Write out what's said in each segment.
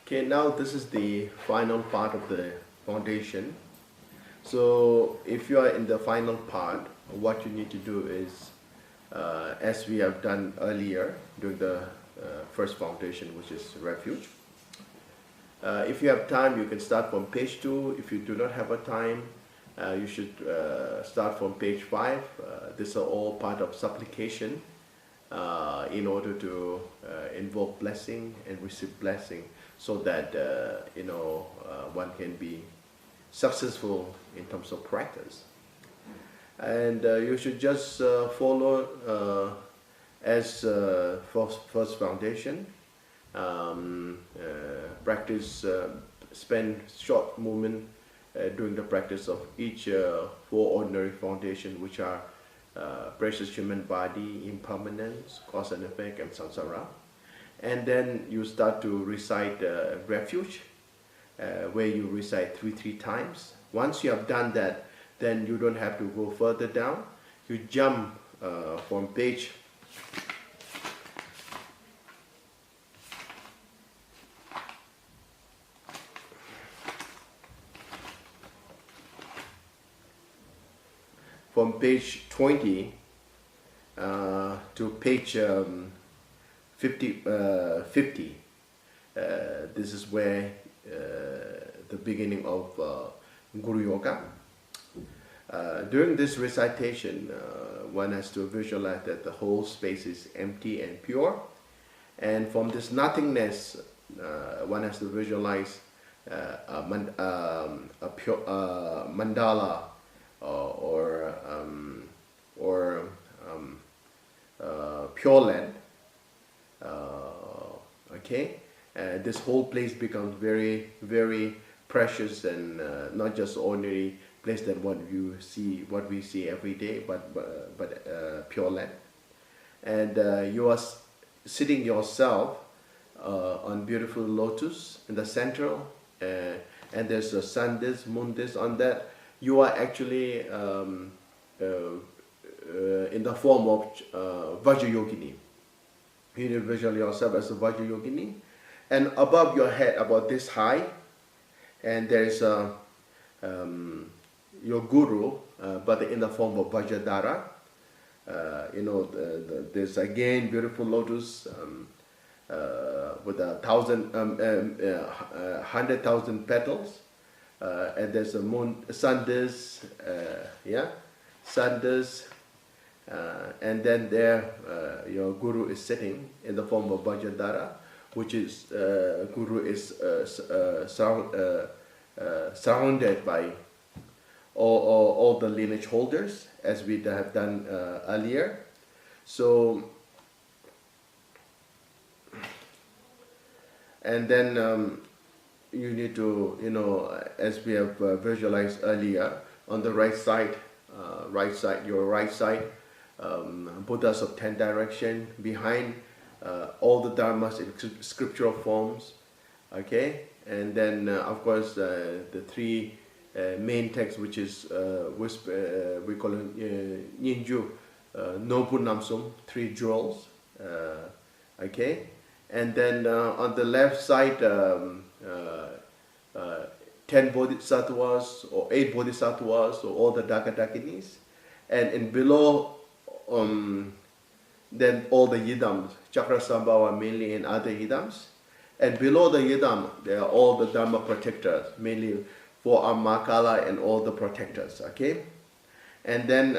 Okay, now this is the final part of the foundation. So if you are in the final part, what you need to do is, as we have done earlier during the first foundation, which is refuge. If you have time, you can start from page 2. If you do not have a time, you should start from page 5. These are all part of supplication in order to invoke blessing and receive blessing, so that one can be successful in terms of practice. And you should just follow as first foundation. Practice, spend short moment during the practice of each 4 ordinary foundation, which are precious human body, impermanence, cause and effect, and samsara. And then you start to recite refuge, where you recite three times. Once you have done that, then you don't have to go further down. You jump from page from page 20 to page 50. This is where the beginning of Guru Yoga. During this recitation, one has to visualize that the whole space is empty and pure. And from this nothingness, one has to visualize a pure mandala or pure land. Okay, this whole place becomes very, very precious, and not just ordinary place that what we see every day, but pure land. And you are sitting yourself on beautiful lotus in the center, and there's a sun this, moon this. On that, you are actually in the form of Vajrayogini. You need to visualize yourself as a Vajrayogini, and above your head, about this high, and there is your guru, but in the form of Vajradhara. There's again beautiful lotus with 100,000 petals, and there's a moon, sun this, sun this, and then there your guru is sitting in the form of Vajradhara, which is guru is surrounded by all the lineage holders, as we have done earlier. So, and then you need to, as we have visualized earlier, on the right side, your right side, Buddhas of 10 direction, behind all the dharmas in scriptural forms, okay? And then, of course, the 3 main text, which is we call it Ninju, Nobu Namsum, 3 jewels, okay? And then on the left side, 10 bodhisattvas or 8 bodhisattvas, or all the Dakadakinis, and in below, then all the yidams, Chakrasambhava mainly, and other yidams. And below the yidam, there are all the Dharma protectors, mainly for Makala and all the protectors, okay? And then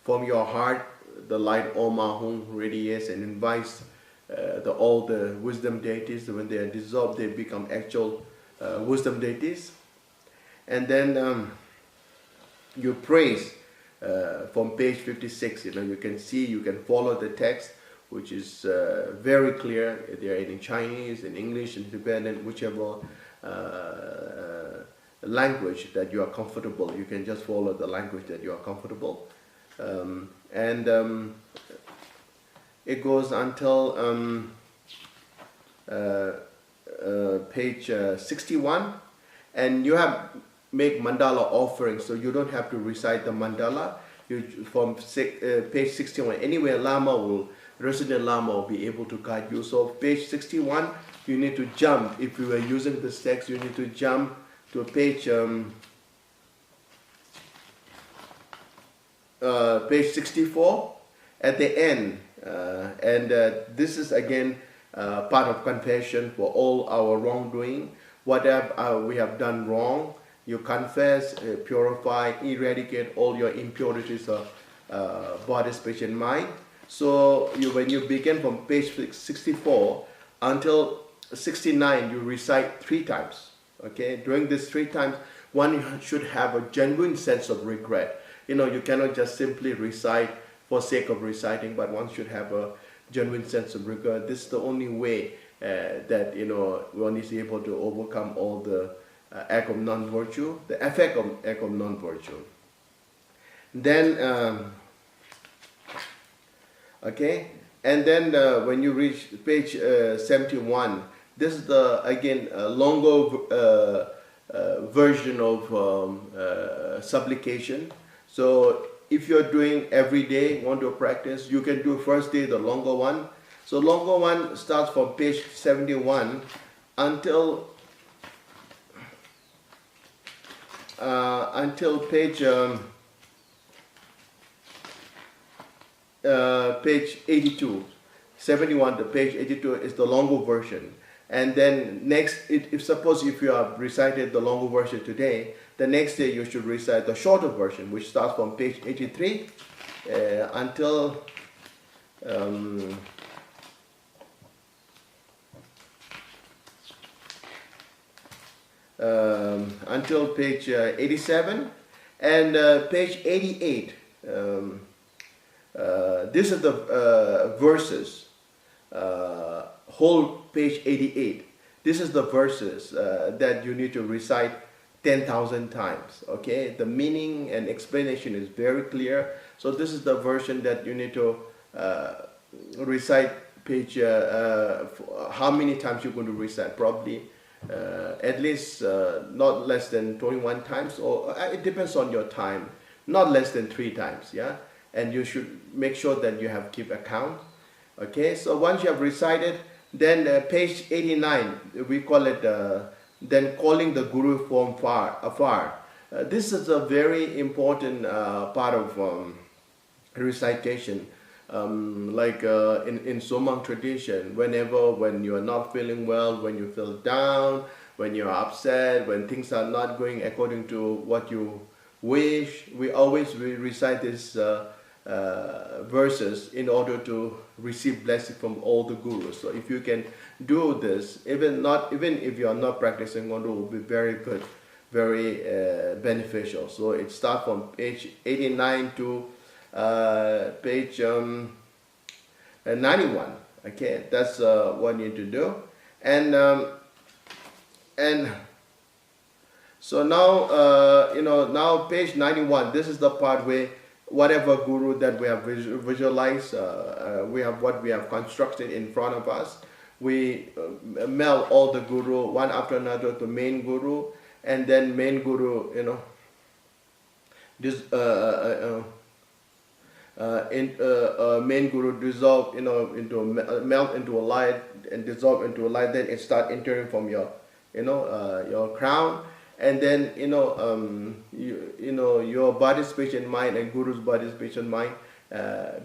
from your heart, the light Om Ahum radiates and invites all the wisdom deities. When they are dissolved, they become actual wisdom deities. And then you praise from page 56. You can see, you can follow the text, which is very clear. They are in Chinese, in English, in Tibetan, whichever language that you are comfortable. You can just follow the language that you are comfortable. It goes until page 61, and you have make mandala offerings, so you don't have to recite the mandala. From page 61, anywhere Lama will resident Lama will be able to guide you. So page 61, you need to jump. If you are using this text, you need to jump to page 64 at the end. This is again part of confession for all our wrongdoing. Whatever we have done wrong, you confess, purify, eradicate all your impurities of body, speech, and mind. So when you begin from page 64 until 69, you recite 3 times. Okay, during this 3 times, one should have a genuine sense of regret. You cannot just simply recite for sake of reciting, but one should have a genuine sense of regret. This is the only way that one is able to overcome all the act of non-virtue, the effect of act of non-virtue. Then, when you reach page 71, this is the again longer version of supplication. So if you're doing every day, want to practice, you can do first day the longer one. So longer one starts from page 71 until page 82. 71 to page 82 is the longer version. And then next, if you have recited the longer version today, the next day you should recite the shorter version, which starts from page 83 until page 87 and page 88. This is the verses, whole page 88. This is the verses that you need to recite 10,000 times. Okay, the meaning and explanation is very clear. So this is the version that you need to recite page. How many times you're going to recite? Probably at least not less than 21 times, or it depends on your time. Not less than 3 times. Yeah, and you should make sure that you have keep account. Okay, so once you have recited, then page 89, we call it then calling the Guru from afar. This is a very important part of recitation. Like in Zurmang tradition, when you are not feeling well, when you feel down, when you are upset, when things are not going according to what you wish, we always recite these verses in order to receive blessing from all the gurus. So if you can do this, even if you are not practicing Ngondro, will be very good, very beneficial. So it starts from page 89 to page 91. Okay, that's what you need to do. And so now now page 91. This is the part where whatever guru that we have visualized, we have what we have constructed in front of us. We meld all the guru one after another to main guru, and then main guru, this main guru dissolve, melt into a light and dissolve into a light. Then it start entering from your, your crown. And then your body, speech, and mind, and Guru's body, speech, and mind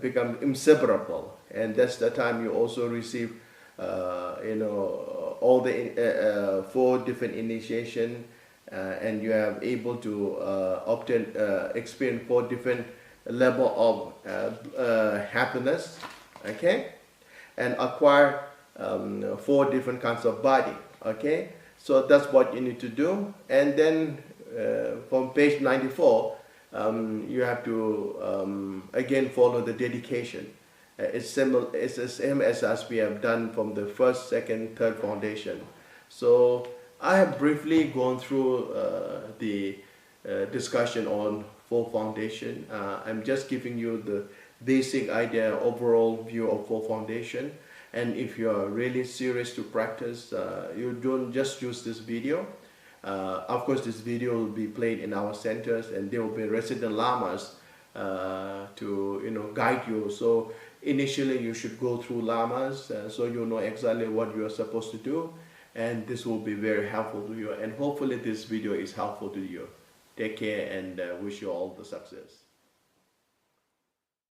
become inseparable, and that's the time you also receive all the 4 different initiation, and you are able to obtain experience 4 different level of happiness, okay, and acquire 4 different kinds of body, okay. So that's what you need to do. And then from page 94, you have to again follow the dedication. It's the same as we have done from the first, second, third foundation. So I have briefly gone through the discussion on 4 foundation. I'm just giving you the basic idea, overall view of 4 foundation. And if you are really serious to practice, you don't just use this video. Of course, this video will be played in our centers, and there will be resident lamas to guide you. So initially you should go through lamas, so you know exactly what you are supposed to do, and this will be very helpful to you, and hopefully this video is helpful to you. Take care, and wish you all the success.